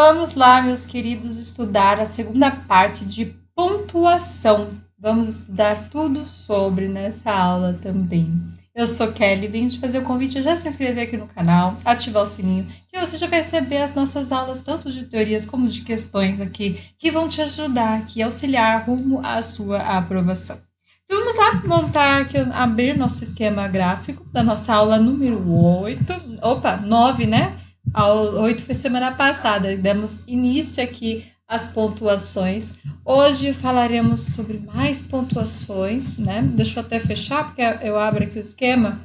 Vamos lá, meus queridos, estudar a segunda parte de pontuação. Vamos estudar tudo sobre nessa aula também. Eu sou Kelly, vim te fazer o convite a já se inscrever aqui no canal, ativar o sininho, que você já vai receber as nossas aulas, tanto de teorias como de questões aqui, que vão te ajudar aqui, auxiliar rumo à sua aprovação. Então vamos lá montar aqui, abrir nosso esquema gráfico da nossa aula número 9, né? A 8 foi semana passada, demos início aqui às pontuações. Hoje falaremos sobre mais pontuações, né? Deixa eu até fechar, porque eu abro aqui o esquema,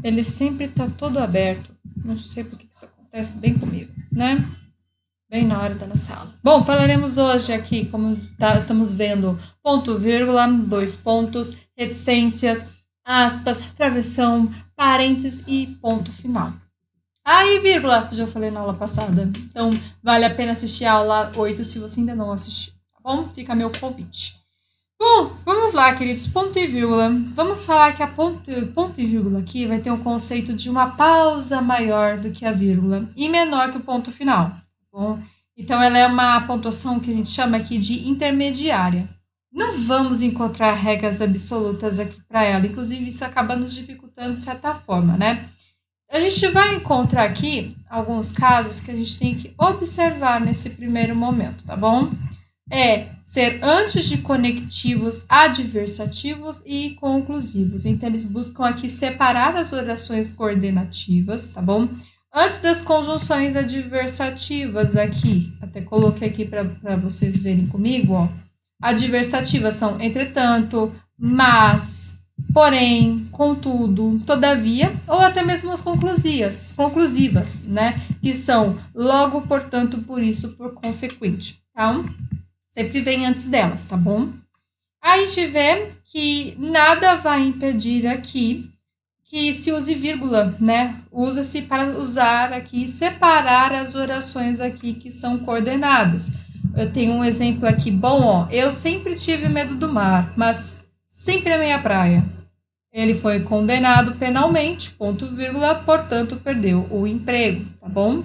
ele sempre está todo aberto. Não sei por que isso acontece bem comigo, né? Bem na hora da nossa aula. Bom, falaremos hoje aqui, como estamos vendo, ponto, vírgula, 2 pontos, reticências, aspas, travessão, parênteses e ponto final. Aí, vírgula, já falei na aula passada. Então, vale a pena assistir a aula 8 se você ainda não assistiu, tá bom? Fica meu convite. Bom, vamos lá, queridos, ponto e vírgula. Vamos falar que a ponto e vírgula aqui vai ter um conceito de uma pausa maior do que a vírgula e menor que o ponto final, tá bom? Então, ela é uma pontuação que a gente chama aqui de intermediária. Não vamos encontrar regras absolutas aqui para ela, inclusive isso acaba nos dificultando de certa forma, né? A gente vai encontrar aqui alguns casos que a gente tem que observar nesse primeiro momento, tá bom? É ser antes de conectivos, adversativos e conclusivos. Então, eles buscam aqui separar as orações coordenativas, tá bom? Antes das conjunções adversativas aqui, até coloquei aqui para vocês verem comigo, ó. Adversativas são entretanto, mas, porém, contudo, todavia, ou até mesmo as conclusivas, né? Que são logo, portanto, por isso, por consequente. Então, sempre vem antes delas, tá bom? Aí a gente vê que nada vai impedir aqui que se use vírgula, né? Usa-se para usar aqui, separar as orações aqui que são coordenadas. Eu tenho um exemplo aqui bom, ó. Eu sempre tive medo do mar, mas sempre amei a praia. Ele foi condenado penalmente, ponto vírgula, portanto perdeu o emprego, tá bom?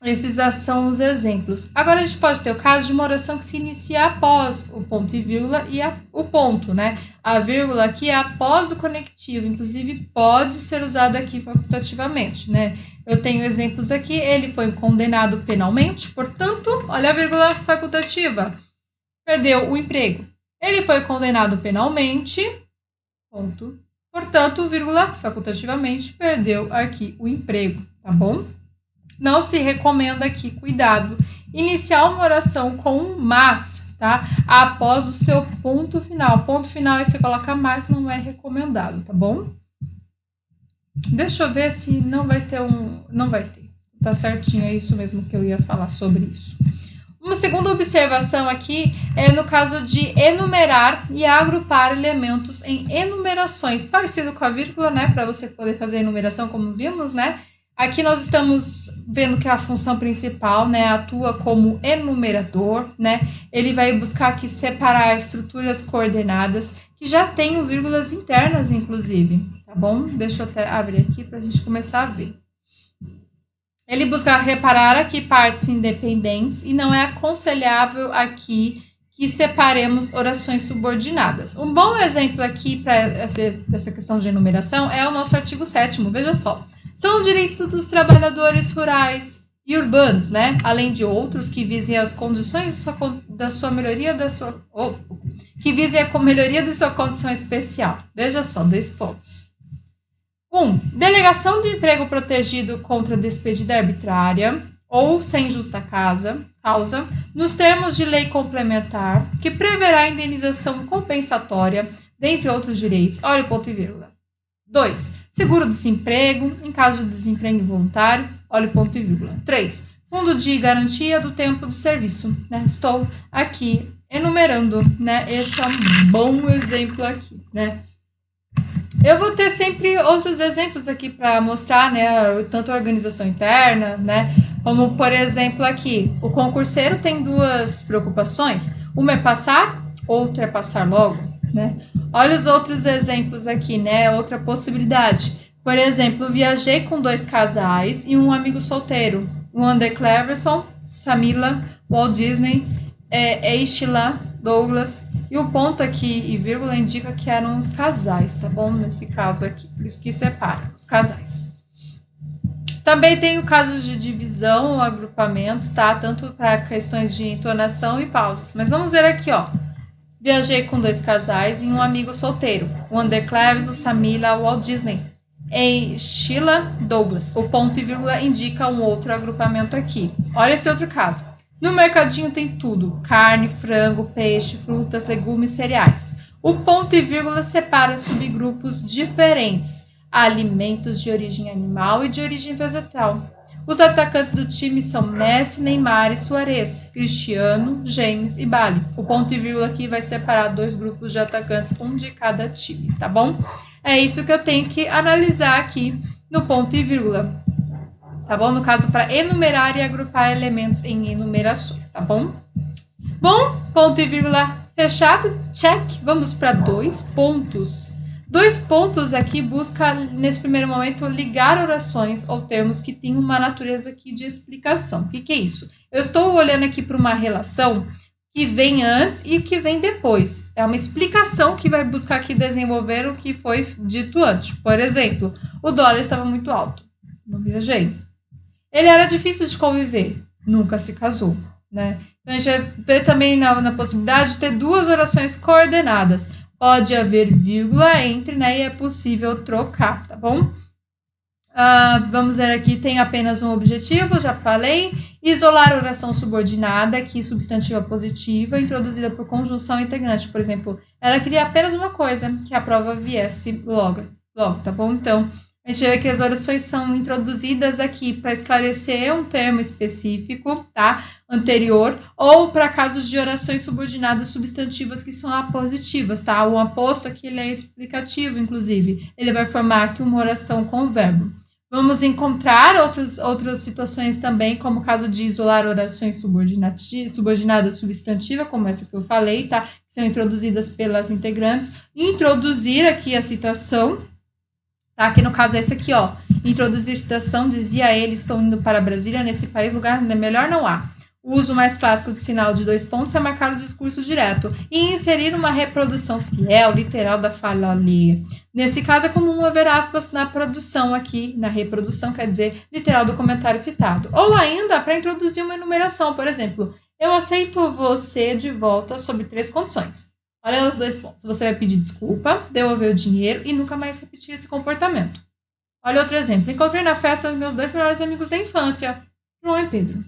Esses são os exemplos. Agora a gente pode ter o caso de uma oração que se inicia após o ponto e vírgula e o ponto, né? A vírgula aqui é após o conectivo, inclusive pode ser usada aqui facultativamente, né? Eu tenho exemplos aqui, ele foi condenado penalmente, portanto, olha a vírgula facultativa, perdeu o emprego. Ele foi condenado penalmente, ponto, portanto, vírgula, facultativamente, perdeu aqui o emprego, tá bom? Não se recomenda aqui, cuidado, iniciar uma oração com um mas, tá? Após o seu ponto final. Ponto final aí você coloca mais, não é recomendado, tá bom? Deixa eu ver se não vai ter Não vai ter. Tá certinho, é isso mesmo que eu ia falar sobre isso. Uma segunda observação aqui é no caso de enumerar e agrupar elementos em enumerações, parecido com a vírgula, né? Para você poder fazer a enumeração, como vimos, né? Aqui nós estamos vendo que a função principal, né, atua como enumerador, né? Ele vai buscar aqui separar estruturas coordenadas que já tenham vírgulas internas, inclusive, tá bom? Deixa eu até abrir aqui para a gente começar a ver. Ele busca reparar aqui partes independentes e não é aconselhável aqui que separemos orações subordinadas. Um bom exemplo aqui para essa questão de enumeração é o nosso artigo 7º, veja só. São direitos dos trabalhadores rurais e urbanos, né? Além de outros que visem as condições da sua melhoria, que visem a melhoria de sua condição especial. Veja só, 2 pontos. 1. Delegação de emprego protegido contra despedida arbitrária ou sem justa causa, nos termos de lei complementar, que preverá indenização compensatória, dentre outros direitos. Olha o ponto e vírgula. 2. Seguro-desemprego, em caso de desemprego involuntário, olha o ponto e vírgula. 3. Fundo de garantia do tempo de serviço, né? Estou aqui enumerando, né? Esse é um bom exemplo aqui, né? Eu vou ter sempre outros exemplos aqui para mostrar, né? Tanto a organização interna, né? Como, por exemplo, aqui, o concurseiro tem 2 preocupações. Uma é passar, outra é passar logo, né? Olha os outros exemplos aqui, né? Outra possibilidade. Por exemplo, viajei com 2 casais e um amigo solteiro. O Wander Cleverson Samila, Walt Disney, Sheila, Douglas, e o ponto aqui e vírgula indica que eram os casais, tá bom? Nesse caso aqui, por isso que separa os casais. Também tem o caso de divisão ou agrupamentos, tá? Tanto para questões de entonação e pausas. Mas vamos ver aqui, ó. Viajei com 2 casais e um amigo solteiro. O Underclaves, o Samila, o Walt Disney. Em Sheila, Douglas. O ponto e vírgula indica um outro agrupamento aqui. Olha esse outro caso. No mercadinho tem tudo: carne, frango, peixe, frutas, legumes, cereais. O ponto e vírgula separa subgrupos diferentes: alimentos de origem animal e de origem vegetal. Os atacantes do time são Messi, Neymar e Suárez, Cristiano, James e Bale. O ponto e vírgula aqui vai separar 2 grupos de atacantes, um de cada time, tá bom? É isso que eu tenho que analisar aqui no ponto e vírgula, tá bom? No caso, para enumerar e agrupar elementos em enumerações, tá bom? Bom, ponto e vírgula fechado, check. Vamos para 2 pontos. 2 pontos aqui busca, nesse primeiro momento, ligar orações ou termos que têm uma natureza aqui de explicação. O que é isso? Eu estou olhando aqui para uma relação que vem antes e que vem depois. É uma explicação que vai buscar aqui desenvolver o que foi dito antes. Por exemplo, o dólar estava muito alto. Não viajei. Ele era difícil de conviver. Nunca se casou, né? Então, a gente vê também na possibilidade de ter 2 orações coordenadas. Pode haver vírgula entre, né? E é possível trocar, tá bom? Vamos ver aqui, tem apenas um objetivo, já falei. Isolar a oração subordinada, aqui substantiva positiva, introduzida por conjunção integrante. Por exemplo, ela queria apenas uma coisa, que a prova viesse logo, tá bom? Então, a gente vê que as orações são introduzidas aqui para esclarecer um termo específico, tá? Anterior, ou para casos de orações subordinadas substantivas que são apositivas, tá? O aposto aqui ele é explicativo, inclusive. Ele vai formar aqui uma oração com verbo. Vamos encontrar outras situações também, como o caso de isolar orações subordinadas substantivas, como essa que eu falei, tá? Que são introduzidas pelas integrantes. Introduzir aqui a citação, tá? Que no caso é esse aqui, ó. Introduzir citação, dizia ele, estou indo para Brasília, nesse país, lugar melhor não há. O uso mais clássico do sinal de 2 pontos é marcar o discurso direto e inserir uma reprodução fiel, literal da fala alheia. Nesse caso, é comum haver aspas na produção aqui, na reprodução, quer dizer, literal do comentário citado. Ou ainda, para introduzir uma enumeração, por exemplo, eu aceito você de volta sob 3 condições. Olha os 2 pontos. Você vai pedir desculpa, devolver o dinheiro e nunca mais repetir esse comportamento. Olha outro exemplo. Encontrei na festa os meus 2 melhores amigos da infância, João e Pedro.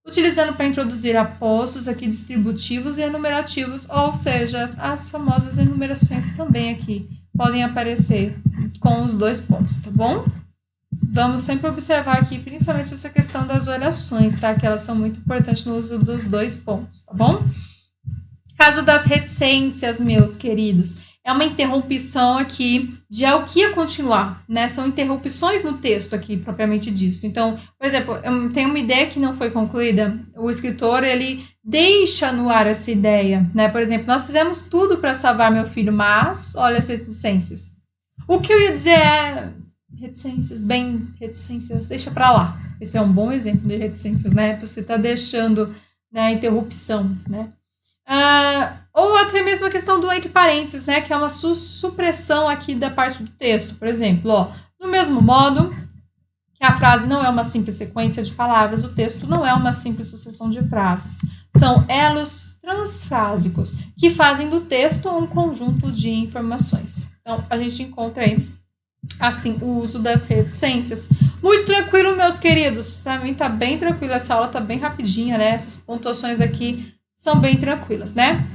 Utilizando para introduzir apostos aqui distributivos e enumerativos, ou seja, as famosas enumerações também aqui podem aparecer com os 2 pontos, tá bom? Vamos sempre observar aqui, principalmente essa questão das orações, tá? Que elas são muito importantes no uso dos 2 pontos, tá bom? Caso das reticências, meus queridos, é uma interrupção aqui de algo que ia continuar, né? São interrupções no texto aqui, propriamente dito. Então, por exemplo, eu tenho uma ideia que não foi concluída, o escritor, ele deixa no ar essa ideia, né? Por exemplo, nós fizemos tudo para salvar meu filho, mas, olha as reticências. O que eu ia dizer é, reticências, deixa para lá. Esse é um bom exemplo de reticências, né? Você está deixando, né, a interrupção, né? Ou até mesmo a questão do entre parênteses, né, que é uma supressão aqui da parte do texto. Por exemplo, ó, do mesmo modo que a frase não é uma simples sequência de palavras, o texto não é uma simples sucessão de frases. São elos transfrásicos que fazem do texto um conjunto de informações. Então, a gente encontra aí, assim, o uso das reticências. Muito tranquilo, meus queridos. Para mim tá bem tranquilo, essa aula tá bem rapidinha, né? Essas pontuações aqui são bem tranquilas, né?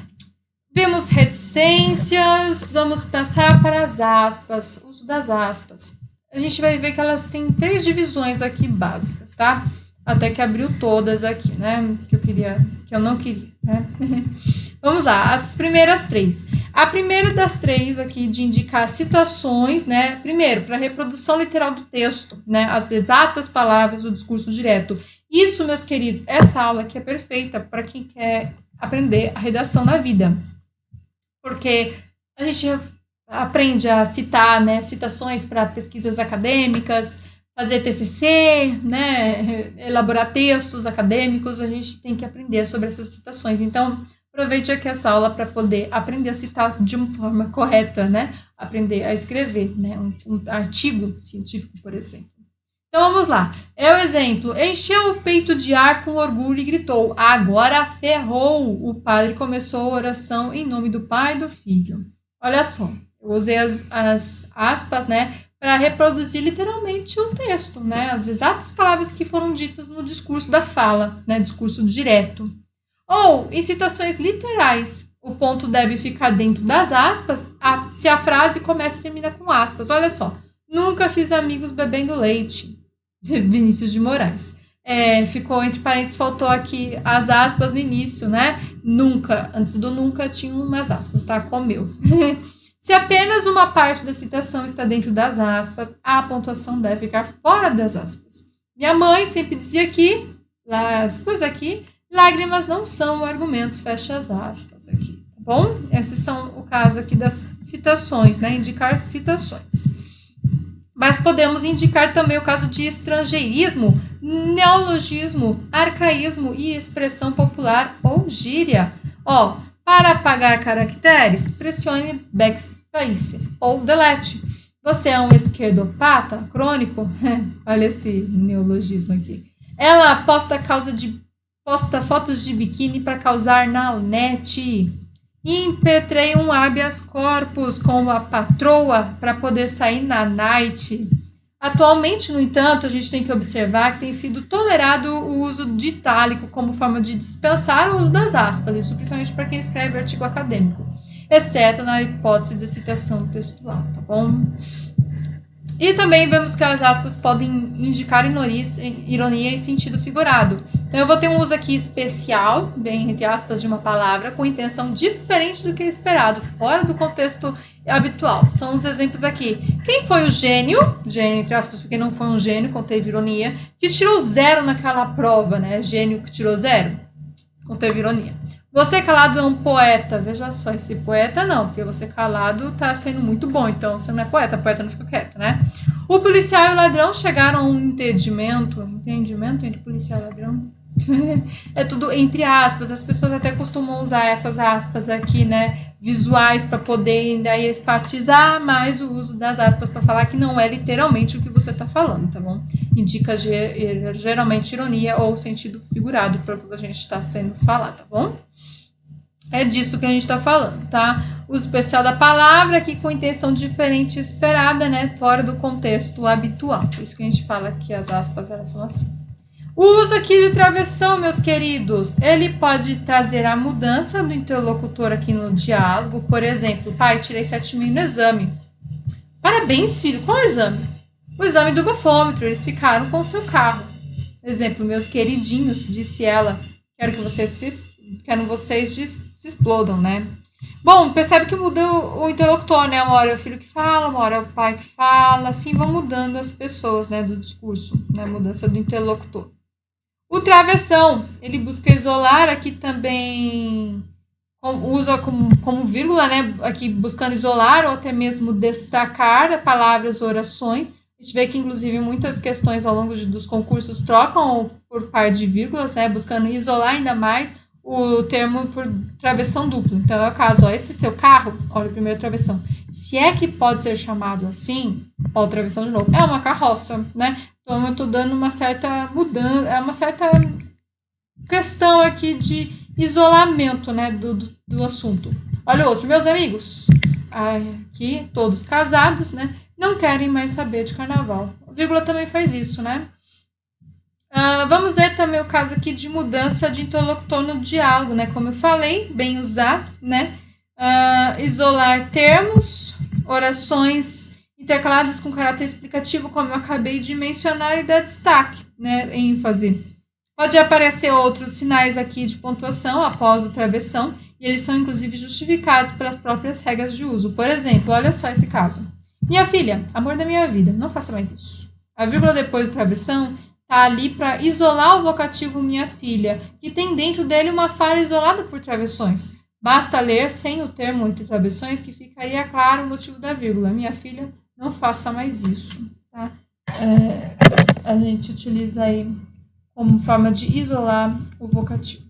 Vimos reticências, vamos passar para as aspas, uso das aspas. A gente vai ver que elas têm 3 divisões aqui básicas, tá? Até que abriu todas aqui, né? Que eu não queria, né? Vamos lá, as primeiras 3. A primeira das 3 aqui de indicar situações, né? Primeiro, para reprodução literal do texto, né? As exatas palavras do discurso direto. Isso, meus queridos, essa aula aqui é perfeita para quem quer aprender a redação na vida. Porque a gente aprende a citar, né, citações para pesquisas acadêmicas, fazer TCC, né, elaborar textos acadêmicos, a gente tem que aprender sobre essas citações. Então, aproveite aqui essa aula para poder aprender a citar de uma forma correta, né? Aprender a escrever, né? Um artigo científico, por exemplo. Então vamos lá. É o exemplo. Encheu o peito de ar com orgulho e gritou: agora ferrou! O padre começou a oração em nome do Pai e do Filho. Olha só, eu usei as aspas, né? Para reproduzir literalmente o texto, né? As exatas palavras que foram ditas no discurso da fala, né? Discurso direto. Ou, em citações literais, o ponto deve ficar dentro das aspas se a frase começa e termina com aspas. Olha só. Nunca fiz amigos bebendo leite. Vinícius de Moraes. Ficou entre parênteses, faltou aqui as aspas no início, né? Nunca, antes do nunca tinha umas aspas, tá? Comeu. Se apenas uma parte da citação está dentro das aspas, a pontuação deve ficar fora das aspas. Minha mãe sempre dizia que, lágrimas não são argumentos, fecha as aspas aqui, tá bom? Esses são o caso aqui das citações, né? Indicar citações. Mas podemos indicar também o caso de estrangeirismo, neologismo, arcaísmo e expressão popular ou gíria. Para apagar caracteres, pressione backspace ou delete. Você é um esquerdopata crônico? Olha esse neologismo aqui. Ela posta fotos de biquíni para causar na net. Impetrei um habeas corpus com a patroa para poder sair na night. Atualmente, no entanto, a gente tem que observar que tem sido tolerado o uso de itálico como forma de dispensar o uso das aspas, isso principalmente para quem escreve artigo acadêmico, exceto na hipótese da citação textual, tá bom? E também vemos que as aspas podem indicar ironia em sentido figurado. Então, eu vou ter um uso aqui especial, bem entre aspas, de uma palavra, com intenção diferente do que é esperado, fora do contexto habitual. São os exemplos aqui. Quem foi o gênio, entre aspas, porque não foi um gênio, conteve ironia, que tirou 0 naquela prova, né? Gênio que tirou 0, conteve ironia. Você calado é um poeta. Veja só, esse poeta não, porque você calado tá sendo muito bom, então você não é poeta não fica quieto, né? O policial e o ladrão chegaram a um entendimento entre policial e ladrão. É tudo entre aspas, as pessoas até costumam usar essas aspas aqui, né, visuais, para poder ainda enfatizar mais o uso das aspas para falar que não é literalmente o que você está falando, tá bom? Indica geralmente ironia ou sentido figurado para o que a gente está sendo falado, tá bom? É disso que a gente está falando, tá? O especial da palavra aqui com intenção diferente e esperada, né, fora do contexto habitual. Por isso que a gente fala que as aspas elas são assim. O uso aqui de travessão, meus queridos, ele pode trazer a mudança do interlocutor aqui no diálogo. Por exemplo, pai, tirei 7,5 no exame. Parabéns, filho. Qual exame? O exame do bafômetro. Eles ficaram com o seu carro. Exemplo, meus queridinhos, disse ela. Quero que vocês se explodam, né? Bom, percebe que muda o interlocutor, né? Uma hora é o filho que fala, uma hora é o pai que fala. Assim vão mudando as pessoas, né? Do discurso, né? Mudança do interlocutor. O travessão, ele busca isolar aqui também, usa como vírgula, né? Aqui buscando isolar ou até mesmo destacar palavras ou orações. A gente vê que, inclusive, muitas questões ao longo dos concursos trocam por par de vírgulas, né? Buscando isolar ainda mais o termo por travessão duplo. Então, é o caso, esse seu carro, olha o primeiro travessão. Se é que pode ser chamado assim, ó, travessão de novo, é uma carroça, né? Então, eu estou dando uma certa mudança, uma certa questão aqui de isolamento, né, do assunto. Olha o outro, meus amigos, aqui, todos casados, né, não querem mais saber de carnaval. A vírgula também faz isso, né? Vamos ver também o caso aqui de mudança de interlocutor no diálogo, né? Como eu falei, bem usado, né? Isolar termos, orações intercaladas com caráter explicativo, como eu acabei de mencionar, e dar destaque, né? ênfase. Pode aparecer outros sinais aqui de pontuação após o travessão, e eles são inclusive justificados pelas próprias regras de uso. Por exemplo, olha só esse caso. Minha filha, amor da minha vida, não faça mais isso. A vírgula depois do travessão está ali para isolar o vocativo minha filha, que tem dentro dele uma fala isolada por travessões. Basta ler sem o termo entre travessões que ficaria claro o motivo da vírgula. Minha filha, não faça mais isso. Tá? a gente utiliza aí como forma de isolar o vocativo.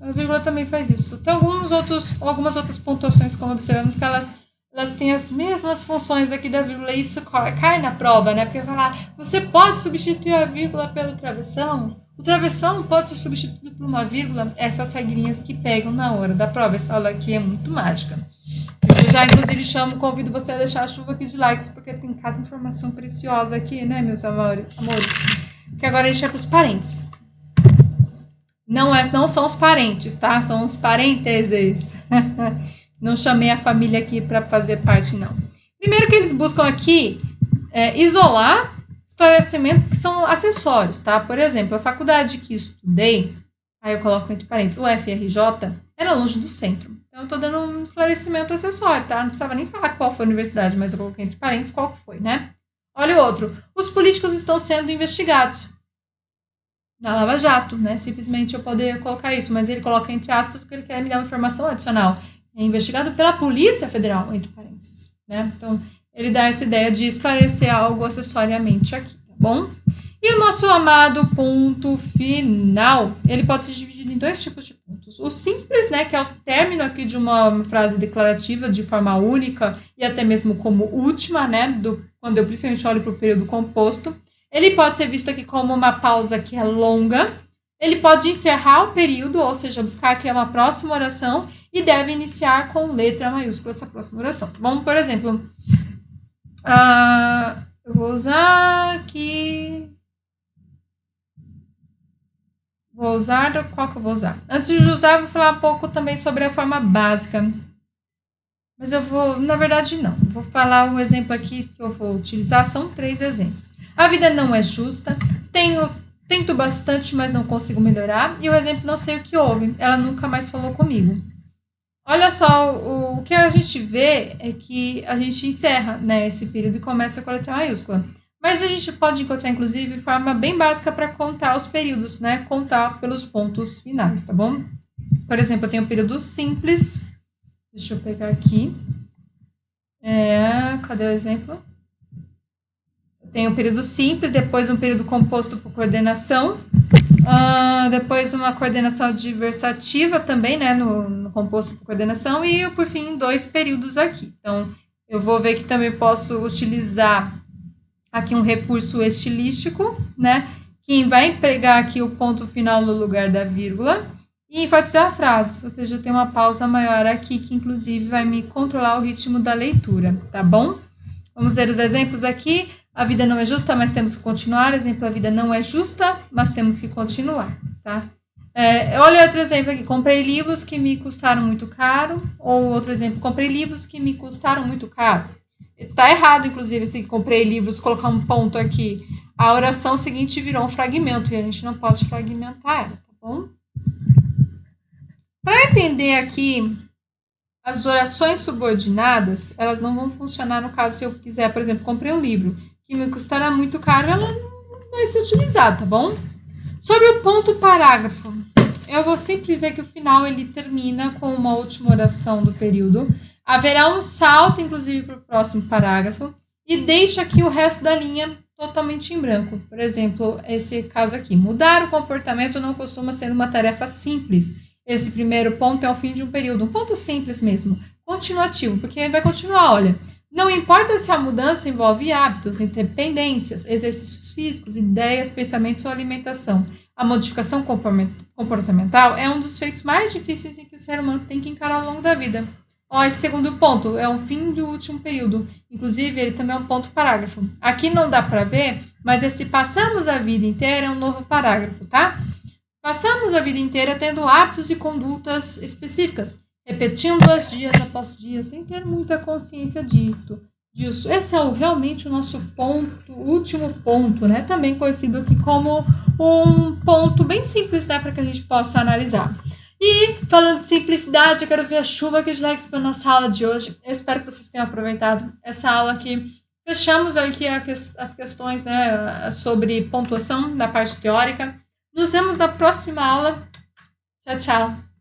A vírgula também faz isso. Tem algumas outras pontuações, como observamos, que elas têm as mesmas funções aqui da vírgula, e isso cai na prova, né? Porque vai falar, você pode substituir a vírgula pelo travessão? O travessão pode ser substituído por uma vírgula? Essas regrinhas que pegam na hora da prova. Essa aula aqui é muito mágica. Eu já, inclusive, convido você a deixar a chuva aqui de likes, porque tem cada informação preciosa aqui, né, meus amores? Que agora a gente vai para os parênteses. Não são os parentes, tá? São os parênteses. Não chamei a família aqui para fazer parte, não. Primeiro que eles buscam aqui isolar esclarecimentos que são acessórios, tá? Por exemplo, a faculdade que estudei, aí eu coloco entre parênteses, o FRJ, era longe do centro. Então, eu tô dando um esclarecimento acessório, tá? Não precisava nem falar qual foi a universidade, mas eu coloquei entre parênteses qual foi, né? Olha o outro. Os políticos estão sendo investigados na Lava Jato, né? Simplesmente eu poderia colocar isso, mas ele coloca entre aspas porque ele quer me dar uma informação adicional. É investigado pela Polícia Federal, entre parênteses, né? Então, ele dá essa ideia de esclarecer algo acessoriamente aqui, tá bom? E o nosso amado ponto final, ele pode ser dividido em dois tipos de pontos. O simples, né, que é o término aqui de uma frase declarativa de forma única e até mesmo como última, né, quando eu principalmente olho para o período composto. Ele pode ser visto aqui como uma pausa que é longa. Ele pode encerrar o período, ou seja, buscar aqui uma próxima oração e deve iniciar com letra maiúscula essa próxima oração. Vamos, por exemplo, eu vou usar aqui... Qual que eu vou usar? Antes de usar, eu vou falar um pouco também sobre a forma básica. Mas na verdade, não. Vou falar um exemplo aqui que eu vou utilizar, são 3 exemplos. A vida não é justa, tento bastante, mas não consigo melhorar. E o exemplo, não sei o que houve, ela nunca mais falou comigo. Olha só, o que a gente vê é que a gente encerra, né, esse período e começa com a letra maiúscula. Mas a gente pode encontrar, inclusive, forma bem básica para contar os períodos, né? Contar pelos pontos finais, tá bom? Por exemplo, eu tenho o período simples. Deixa eu pegar aqui. Cadê o exemplo? Eu tenho o período simples, depois um período composto por coordenação. Depois uma coordenação adversativa também, né? No composto por coordenação. E, por fim, 2 períodos aqui. Então, eu vou ver que também posso utilizar aqui um recurso estilístico, né? Que vai empregar aqui o ponto final no lugar da vírgula e enfatizar a frase. Ou seja, tem uma pausa maior aqui que, inclusive, vai me controlar o ritmo da leitura, tá bom? Vamos ver os exemplos aqui. A vida não é justa, mas temos que continuar. Exemplo, a vida não é justa, mas temos que continuar, tá? Olha outro exemplo aqui. Comprei livros que me custaram muito caro. Ou outro exemplo, comprei livros que me custaram muito caro. Está errado, inclusive, se comprei livros, colocar um ponto aqui. A oração seguinte virou um fragmento e a gente não pode fragmentar ela, tá bom? Para entender aqui as orações subordinadas, elas não vão funcionar no caso se eu quiser, por exemplo, comprei um livro que me custará muito caro, ela não vai ser utilizada, tá bom? Sobre o ponto parágrafo, eu vou sempre ver que o final ele termina com uma última oração do período. Haverá um salto, inclusive, para o próximo parágrafo e deixa aqui o resto da linha totalmente em branco. Por exemplo, esse caso aqui. Mudar o comportamento não costuma ser uma tarefa simples. Esse primeiro ponto é o fim de um período. Um ponto simples mesmo. Continuativo, porque vai continuar, olha. Não importa se a mudança envolve hábitos, independências, exercícios físicos, ideias, pensamentos ou alimentação. A modificação comportamental é um dos feitos mais difíceis em que o ser humano tem que encarar ao longo da vida. Esse segundo ponto é o fim do último período. Inclusive, ele também é um ponto parágrafo. Aqui não dá para ver, mas esse passamos a vida inteira é um novo parágrafo, tá? Passamos a vida inteira tendo hábitos e condutas específicas, repetindo-as dias após dia, sem ter muita consciência disso. Esse é realmente o nosso ponto, último ponto, né? Também conhecido aqui como um ponto bem simples, né? Para que a gente possa analisar. E, falando de simplicidade, eu quero ver a chuva aqui de likes para a nossa aula de hoje. Eu espero que vocês tenham aproveitado essa aula aqui. Fechamos aqui as questões, né, sobre pontuação da parte teórica. Nos vemos na próxima aula. Tchau, tchau.